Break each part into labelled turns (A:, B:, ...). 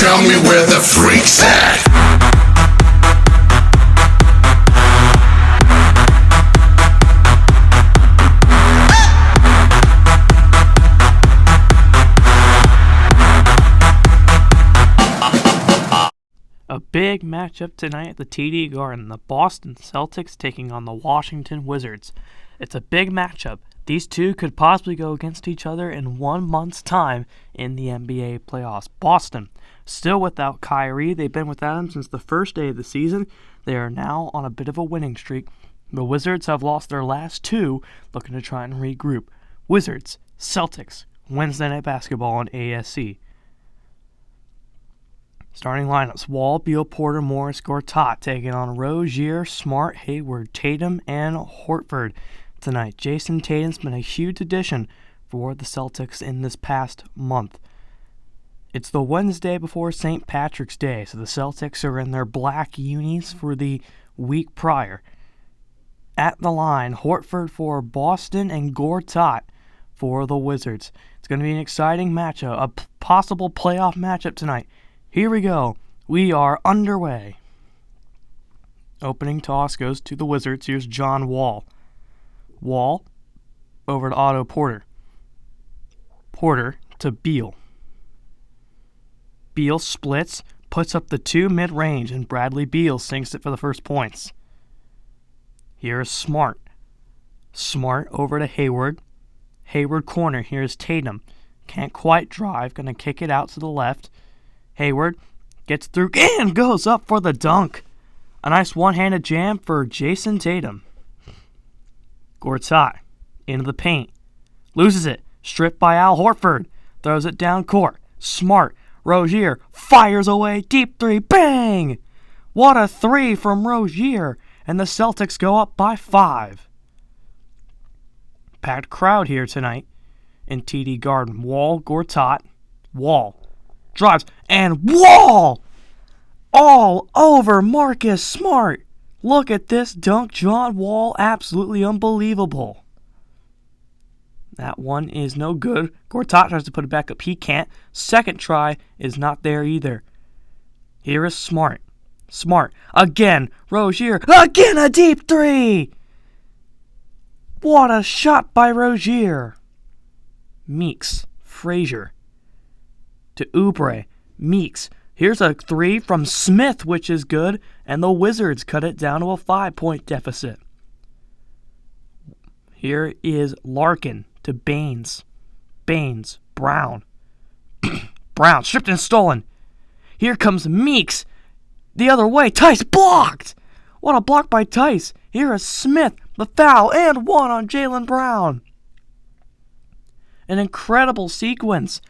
A: Tell me where the freak's at.
B: A big matchup tonight at the TD Garden. The Boston Celtics taking on the Washington Wizards. It's a big matchup. These two could possibly go against each other in 1 month's time in the NBA playoffs. Boston, still without Kyrie. They've been without him since the first day of the season. They are now on a bit of a winning streak. The Wizards have lost their last two, looking to try and regroup. Wizards, Celtics, Wednesday Night Basketball on ASC. Starting lineups: Wall, Beal, Porter, Morris, Gortat taking on Rozier, Smart, Hayward, Tatum, and Horford tonight. Jason Tatum's been a huge addition for the Celtics in this past month. It's the Wednesday before St. Patrick's Day, so the Celtics are in their black unis for the week prior. At the line, Horford for Boston and Gortat for the Wizards. It's going to be an exciting matchup, a possible playoff matchup tonight. Here we go. We are underway. Opening toss goes to the Wizards. Here's John Wall. Wall over to Otto Porter. Porter to Beal. Beal splits, puts up the two mid-range, and Bradley Beal sinks it for the first points. Here's Smart. Smart over to Hayward. Hayward corner. Here's Tatum. Can't quite drive. Going to kick it out to the left. Hayward gets through and goes up for the dunk. A nice one-handed jam for Jason Tatum. Gortat into the paint. Loses it. Stripped by Al Horford. Throws it down court. Smart. Rozier fires away. Deep three. Bang! What a three from Rozier. And the Celtics go up by 5. Packed crowd here tonight in TD Garden. Wall, Gortat. Wall. Drives, and Wall! All over Marcus Smart. Look at this dunk, John Wall. Absolutely unbelievable. That one is no good. Gortat tries to put it back up. He can't. Second try is not there either. Here is Smart. Smart. Again. Rozier. Again a deep three. What a shot by Rozier. Meeks. Frazier. To Oubre. Meeks. Here's a three from Smith, which is good, and the Wizards cut it down to a 5-point deficit. Here is Larkin to Baines. Baines. Brown. Brown. Stripped and stolen. Here comes Meeks. The other way. Tice blocked. What a block by Tice. Here is Smith. The foul and one on Jaylen Brown. An incredible sequence.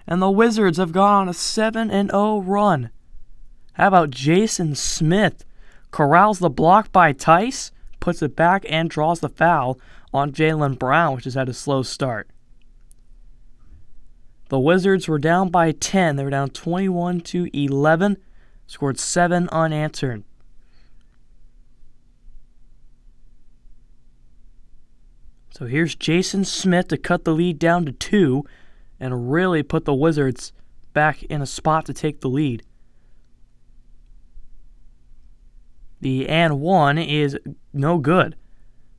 B: And the Wizards have gone on a 7-0 run. How about Jason Smith? Corrals the block by Tice, puts it back, and draws the foul on Jaylen Brown, which has had a slow start. The Wizards were down by 10. They were down 21-11. Scored 7 unanswered. So here's Jason Smith to cut the lead down to 2. And really put the Wizards back in a spot to take the lead. The and one is no good.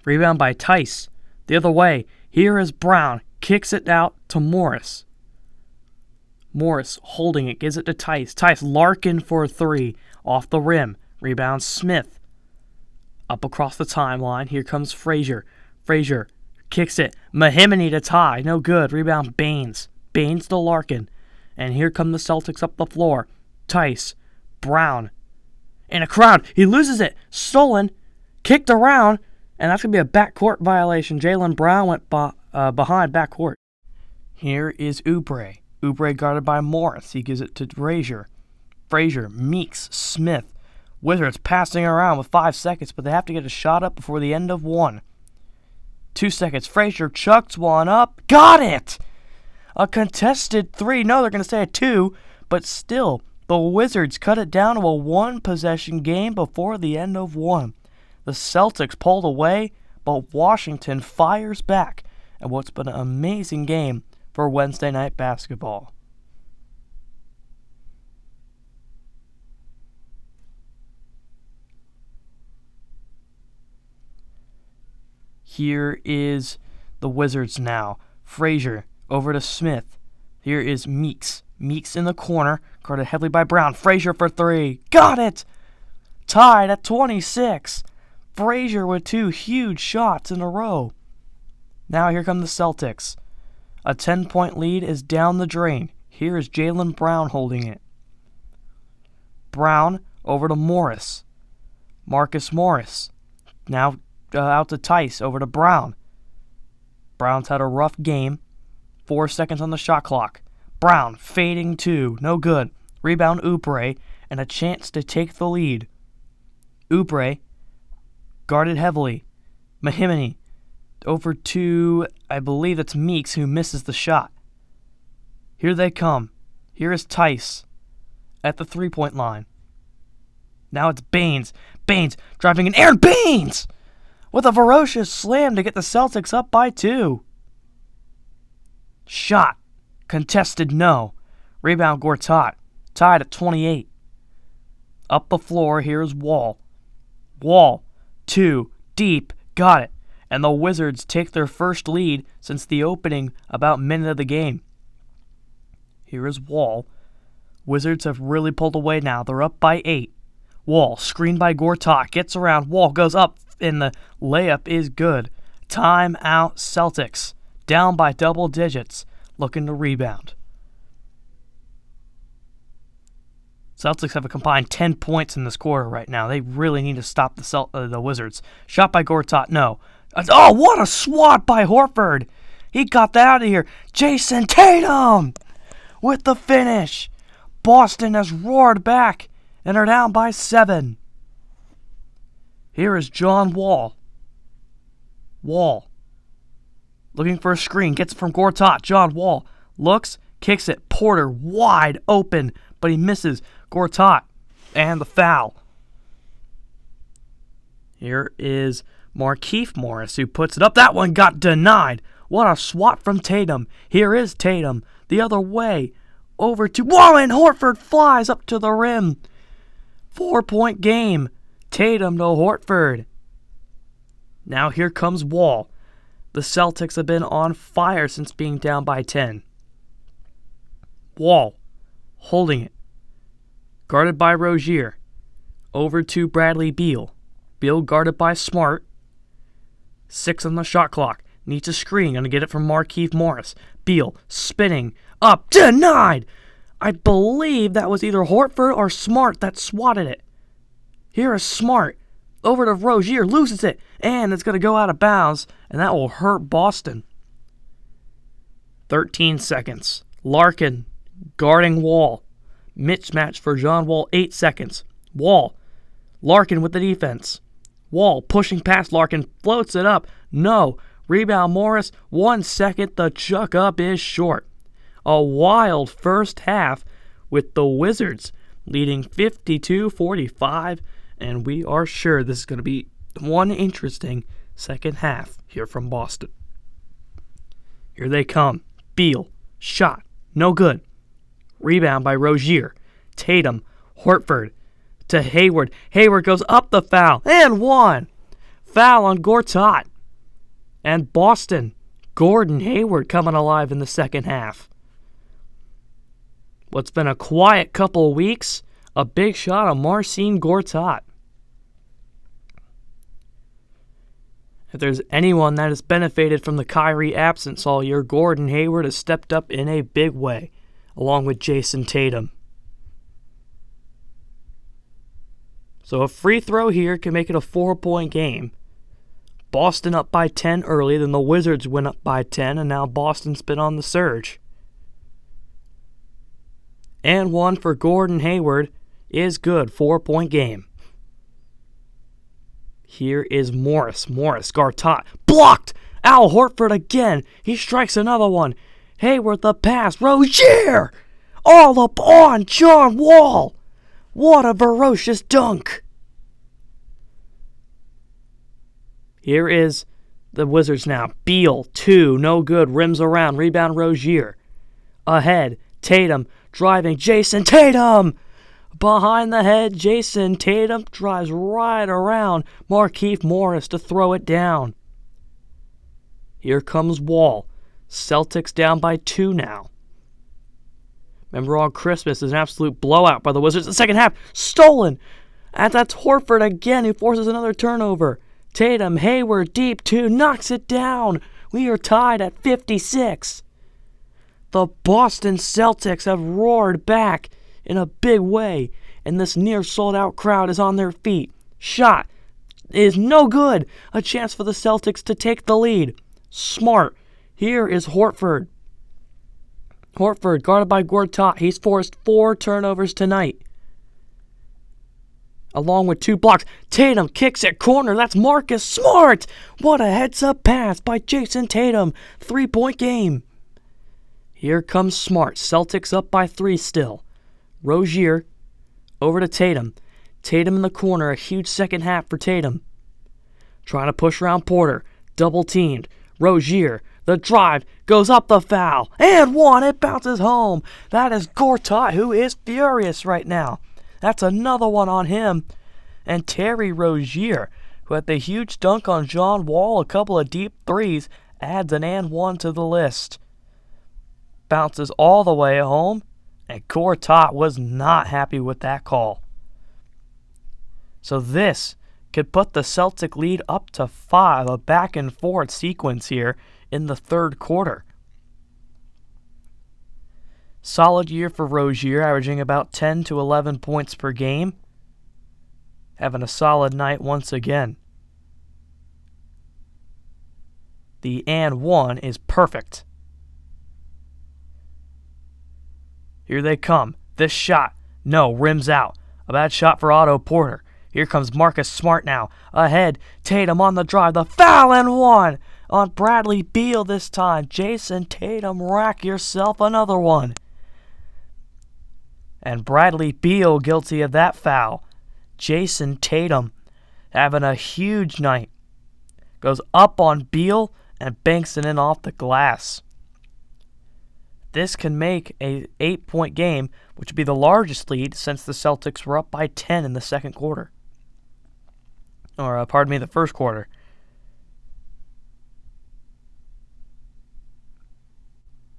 B: Rebound by Tice. The other way. Here is Brown. Kicks it out to Morris. Morris holding it. Gives it to Tice. Tice Larkin for a 3. Off the rim. Rebound Smith. Up across the timeline. Here comes Frazier. Frazier. Kicks it. Mahimany to tie. No good. Rebound Baines. Baines to Larkin. And here come the Celtics up the floor. Tice. Brown. In a crowd. He loses it. Stolen. Kicked around. And that's going to be a backcourt violation. Jaylen Brown went behind backcourt. Here is Oubre. Oubre guarded by Morris. He gives it to Frazier. Frazier. Meeks. Smith. Wizards passing around with 5 seconds, but they have to get a shot up before the end of 1. 2 seconds. Frazier chucks one up. Got it! A contested 3. No, they're going to say a 2. But still, the Wizards cut it down to a 1-possession game before the end of 1. The Celtics pulled away, but Washington fires back. And what's been an amazing game for Wednesday night basketball. Here is the Wizards now. Frazier over to Smith. Here is Meeks. Meeks in the corner, guarded heavily by Brown. Frazier for three. Got it! Tied at 26. Frazier with 2 huge shots in a row. Now here come the Celtics. A 10-point lead is down the drain. Here is Jaylen Brown holding it. Brown over to Morris. Marcus Morris. Now out to Tice, over to Brown. Brown's had a rough game. 4 seconds on the shot clock. Brown fading 2, no good. Rebound Oubre, and a chance to take the lead. Oubre guarded heavily. Mahimani over to, I believe it's Meeks, who misses the shot. Here they come. Here is Tice at the 3-point line. Now it's Baines. Baines driving in air. Baines with a ferocious slam to get the Celtics up by 2. Shot. Contested, no. Rebound Gortat. Tied at 28. Up the floor, here's Wall. Wall. 2. Deep. Got it. And the Wizards take their first lead since the opening about minute of the game. Here is Wall. Wizards have really pulled away now. They're up by 8. Wall, screened by Gortat, gets around. Wall goes up, and the layup is good. Timeout Celtics. Down by double digits, looking to rebound. Celtics have a combined 10 points in this quarter right now. They really need to stop the Wizards. Shot by Gortat, no. Oh, what a swat by Horford. He got that out of here. Jason Tatum with the finish. Boston has roared back and are down by 7. Here is John Wall. Wall. Looking for a screen. Gets it from Gortat. John Wall looks, kicks it. Porter wide open, but he misses. Gortat. And the foul. Here is Markieff Morris, who puts it up. That one got denied. What a swat from Tatum. Here is Tatum. The other way. Over to... Whoa, and Horford flies up to the rim. 4-point game. Tatum to Horford. Now here comes Wall. The Celtics have been on fire since being down by 10. Wall. Holding it. Guarded by Rozier. Over to Bradley Beal. Beal guarded by Smart. 6 on the shot clock. Needs a screen. Going to get it from Markieff Morris. Beal spinning up. Denied! I believe that was either Horford or Smart that swatted it. Here is Smart. Over to Rozier. Loses it. And it's going to go out of bounds. And that will hurt Boston. 13 seconds. Larkin guarding Wall. Mismatch for John Wall. 8 seconds. Wall. Larkin with the defense. Wall pushing past Larkin. Floats it up. No. Rebound Morris. 1 second. The chuck up is short. A wild first half with the Wizards leading 52-45. And we are sure this is going to be one interesting second half here from Boston. Here they come. Beal. Shot. No good. Rebound by Rozier. Tatum. Horford. To Hayward. Hayward goes up the foul. And 1. Foul on Gortat. And Boston. Gordon Hayward coming alive in the second half. What's been a quiet couple of weeks, a big shot on Marcin Gortat. If there's anyone that has benefited from the Kyrie absence all year, Gordon Hayward has stepped up in a big way, along with Jason Tatum. So a free throw here can make it a 4-point game. Boston up by 10 early, then the Wizards went up by 10, and now Boston's been on the surge. And 1 for Gordon Hayward is good. 4-point game. Here is Morris. Morris, Gortat. Blocked! Al Horford again. He strikes another one. Hayward the pass. Rozier! All up on John Wall. What a ferocious dunk. Here is the Wizards now. Beal, 2, no good, rims around, rebound Rozier. Ahead, Tatum, driving, Jason Tatum! Behind the head, Jason Tatum drives right around Markieff Morris to throw it down. Here comes Wall. Celtics down by 2 now. Remember on Christmas, there's an absolute blowout by the Wizards. The second half, stolen! And that's Horford again who forces another turnover. Tatum, Hayward, deep 2, knocks it down. We are tied at 56. The Boston Celtics have roared back in a big way, and this near sold-out crowd is on their feet. Shot is no good. A chance for the Celtics to take the lead. Smart. Here is Horford. Horford, guarded by Gortat. He's forced 4 turnovers tonight, along with 2 blocks. Tatum kicks it corner. That's Marcus Smart. What a heads-up pass by Jason Tatum. 3-point game. Here comes Smart. Celtics up by 3 still. Rozier over to Tatum. Tatum in the corner. A huge second half for Tatum. Trying to push around Porter. Double teamed. Rozier. The drive goes up the foul. And 1. It bounces home. That is Gortat, who is furious right now. That's another one on him. And Terry Rozier, who had the huge dunk on John Wall, a couple of deep threes, adds an and 1 to the list. Bounces all the way home, and Gortat was not happy with that call. So this could put the Celtic lead up to 5, a back and forth sequence here in the third quarter. Solid year for Rozier, averaging about 10 to 11 points per game. Having a solid night once again. The and 1 is perfect. Here they come. This shot, no, rims out. A bad shot for Otto Porter. Here comes Marcus Smart now. Ahead, Tatum on the drive. The foul and 1 on Bradley Beal this time. Jason Tatum, rack yourself another one. And Bradley Beal guilty of that foul. Jason Tatum having a huge night. Goes up on Beal and banks it in off the glass. This can make a 8-point game, which would be the largest lead since the Celtics were up by 10 in the second quarter. Or, the first quarter.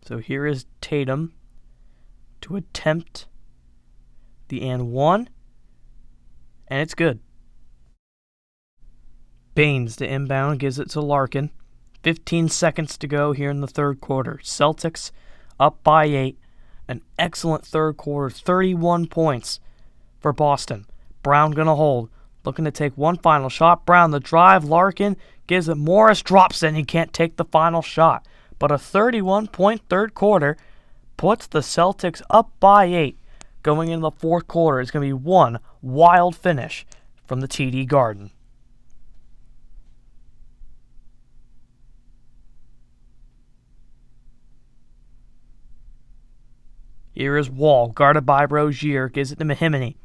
B: So here is Tatum to attempt the and 1, and it's good. Baines to inbound, gives it to Larkin. 15 seconds to go here in the third quarter. Celtics up by 8. An excellent third quarter. 31 points for Boston. Brown going to hold. Looking to take one final shot. Brown the drive. Larkin gives it. Morris drops it, and he can't take the final shot. But a 31-point third quarter puts the Celtics up by 8. Going into the fourth quarter, it's going to be one wild finish from the TD Garden. Here is Wall, guarded by Rozier, gives it to Mahimini.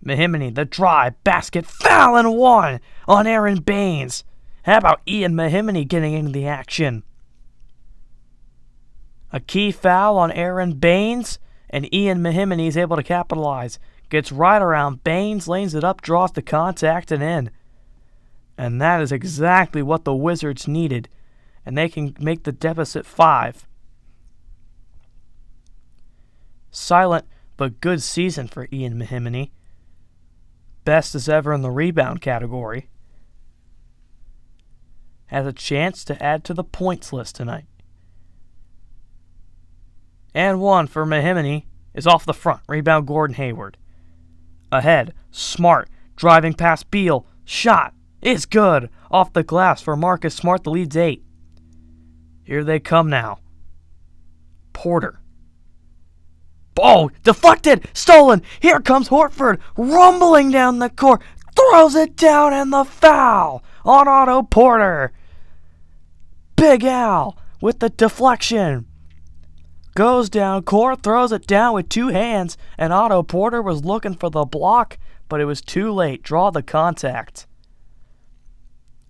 B: Mahimini, the drive, basket, foul, and 1 on Aaron Baines. How about Ian Mahimini getting into the action? A key foul on Aaron Baines, and Ian Mahimini is able to capitalize. Gets right around Baines, lanes it up, draws the contact, and in. And that is exactly what the Wizards needed. And they can make the deficit 5. Silent but good season for Ian Mahimini. Best as ever in the rebound category. Has a chance to add to the points list tonight. And 1 for Mahimini is off the front. Rebound Gordon Hayward. Ahead, Smart, driving past Beal. Shot is good. Off the glass for Marcus Smart. The lead's 8. Here they come now. Porter. Oh, deflected, stolen. Here comes Horford, rumbling down the court. Throws it down, and the foul on Otto Porter. Big Al with the deflection. Goes down court, throws it down with 2 hands, and Otto Porter was looking for the block, but it was too late. Draw the contact.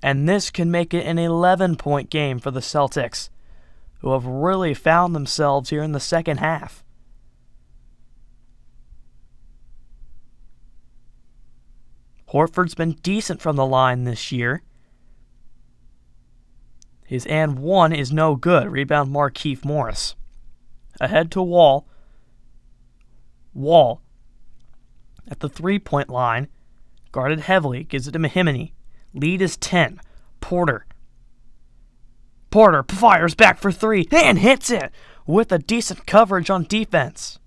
B: And this can make it an 11-point game for the Celtics, who have really found themselves here in the second half. Horford's been decent from the line this year. His and one is no good. Rebound Markieff Morris. Ahead to Wall. Wall at the 3-point line. Guarded heavily. Gives it to Mahimany. Lead is 10. Porter fires back for 3 and hits it with a decent coverage on defense.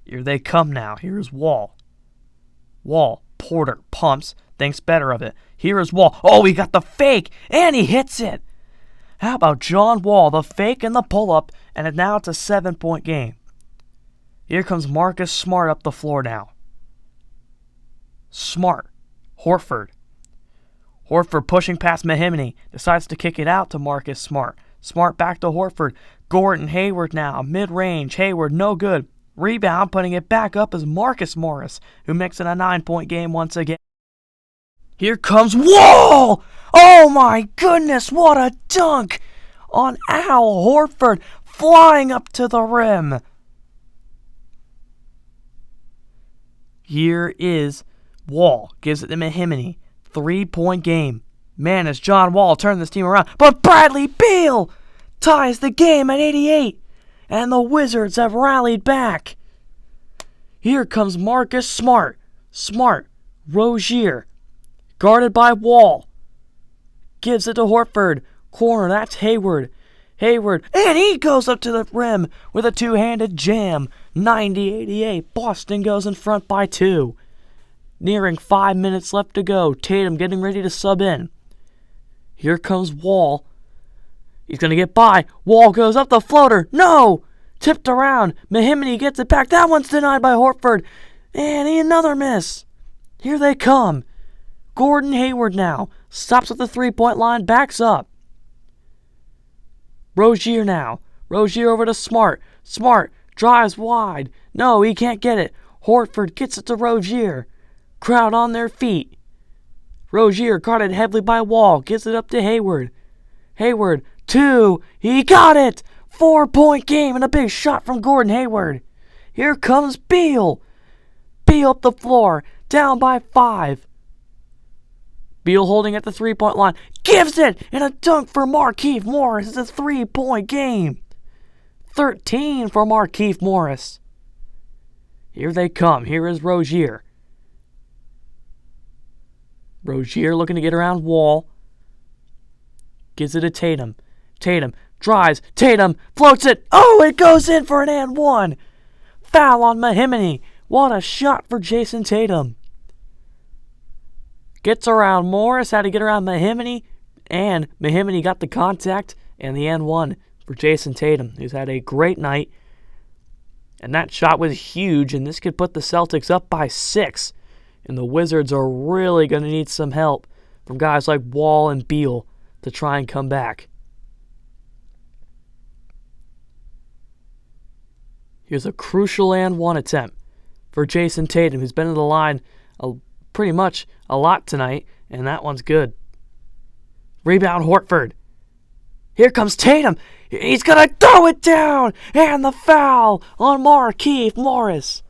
B: Here they come now. Here's Wall. Porter pumps. Thinks better of it. Here is Wall. Oh, he got the fake and he hits it. How about John Wall? The fake and the pull-up, and now it's a 7-point game. Here comes Marcus Smart up the floor now. Smart. Horford pushing past Mahimany. Decides to kick it out to Marcus Smart. Smart back to Horford. Gordon Hayward now. Mid-range. Hayward no good. Rebound, putting it back up is Marcus Morris, who makes it a 9-point game once again. Here comes Wall! Oh my goodness, what a dunk on Al Horford, flying up to the rim. Here is Wall, gives it to Mahimany. 3-point game. Man, has John Wall turned this team around. But Bradley Beal ties the game at 88. And the Wizards have rallied back. Here comes Marcus Smart. Rozier. Guarded by Wall. Gives it to Horford. Corner, that's Hayward. And he goes up to the rim with a two-handed jam. 90-88. Boston goes in front by 2. Nearing 5 minutes left to go. Tatum getting ready to sub in. Here comes Wall. He's going to get by. Wall goes up the floater. No! Tipped around. Mahimany gets it back. That one's denied by Horford. And another miss. Here they come. Gordon Hayward now. Stops at the 3-point line. Backs up. Rozier now. Rozier over to Smart. Smart drives wide. No, he can't get it. Horford gets it to Rozier. Crowd on their feet. Rozier guarded heavily by Wall. Gives it up to Hayward. 2. He got it! 4-point game and a big shot from Gordon Hayward. Here comes Beal. Beal up the floor. Down by 5. Beal holding at the 3-point line. Gives it! And a dunk for Markieff Morris. It's a 3-point game. 13 for Markieff Morris. Here they come. Here is Rozier. Rozier looking to get around Wall. Gives it to Tatum. Tatum drives. Tatum floats it. Oh, it goes in for an and one. Foul on Mahimany. What a shot for Jason Tatum. Gets around Morris. Had to get around Mahimany. And Mahimany got the contact and the and one for Jason Tatum, who's had a great night. And that shot was huge, and this could put the Celtics up by 6. And the Wizards are really going to need some help from guys like Wall and Beal to try and come back. Here's a crucial and one attempt for Jason Tatum, who's been in the line pretty much a lot tonight, and that one's good. Rebound Horford. Here comes Tatum. He's going to throw it down, and the foul on Markieff Morris.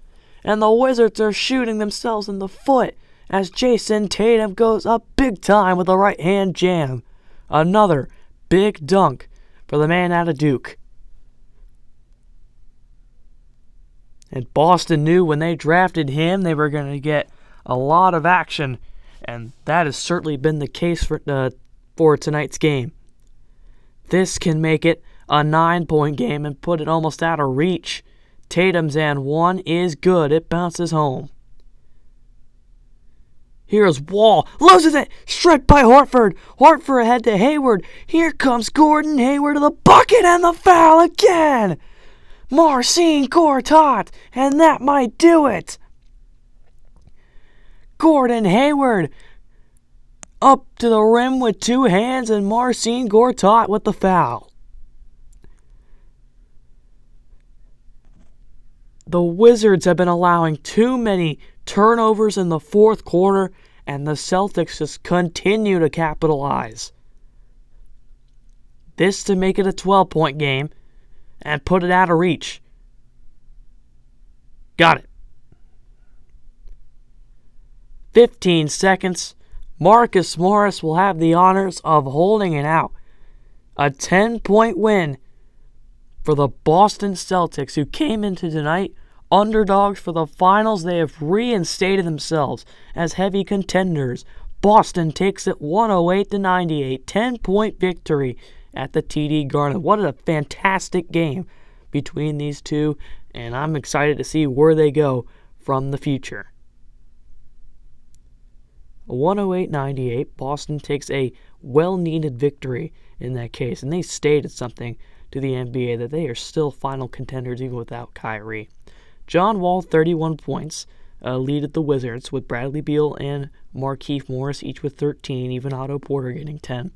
B: And the Wizards are shooting themselves in the foot as Jason Tatum goes up big time with a right-hand jam. Another big dunk for the man out of Duke. And Boston knew when they drafted him they were going to get a lot of action, and that has certainly been the case for tonight's game. This can make it a 9-point game and put it almost out of reach. Tatum's and one is good. It bounces home. Here's Wall. Loses it. Struck by Horford. Horford ahead to Hayward. Here comes Gordon Hayward to the bucket and the foul again. Marcin Gortat. And that might do it. Gordon Hayward up to the rim with 2 hands and Marcin Gortat with the foul. The Wizards have been allowing too many turnovers in the fourth quarter, and the Celtics just continue to capitalize. This to make it a 12-point game and put it out of reach. Got it. 15 seconds. Marcus Morris will have the honors of holding it out. A 10-point win for the Boston Celtics, who came into tonight underdogs for the finals. They have reinstated themselves as heavy contenders. Boston takes it 108-98. 10-point victory at the TD Garden. What a fantastic game between these two, and I'm excited to see where they go from the future. 108-98, Boston takes a well-needed victory in that case, and they stated something to the NBA that they are still final contenders even without Kyrie. John Wall, 31 points, lead the Wizards, with Bradley Beal and Markieff Morris each with 13, even Otto Porter getting 10.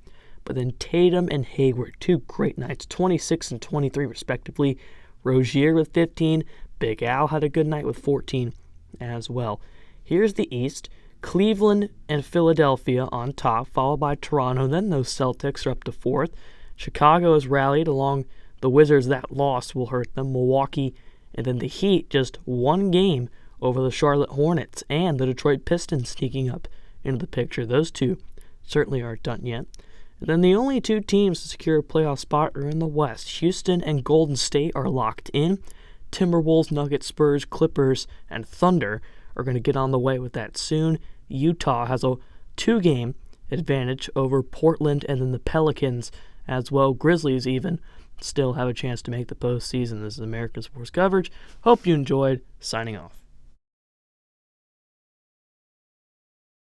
B: But then Tatum and Hayward, two great nights, 26 and 23 respectively. Rozier with 15. Big Al had a good night with 14 as well. Here's the East. Cleveland and Philadelphia on top, followed by Toronto. Then those Celtics are up to 4th. Chicago has rallied along the Wizards. That loss will hurt them. Milwaukee, and then the Heat, just one game over the Charlotte Hornets, and the Detroit Pistons sneaking up into the picture. Those two certainly aren't done yet. And then the only two teams to secure a playoff spot are in the West. Houston and Golden State are locked in. Timberwolves, Nuggets, Spurs, Clippers, and Thunder are going to get on the way with that soon. Utah has a 2-game advantage over Portland and then the Pelicans as well. Grizzlies even still have a chance to make the postseason. This is American Sports Coverage. Hope you enjoyed. Signing off.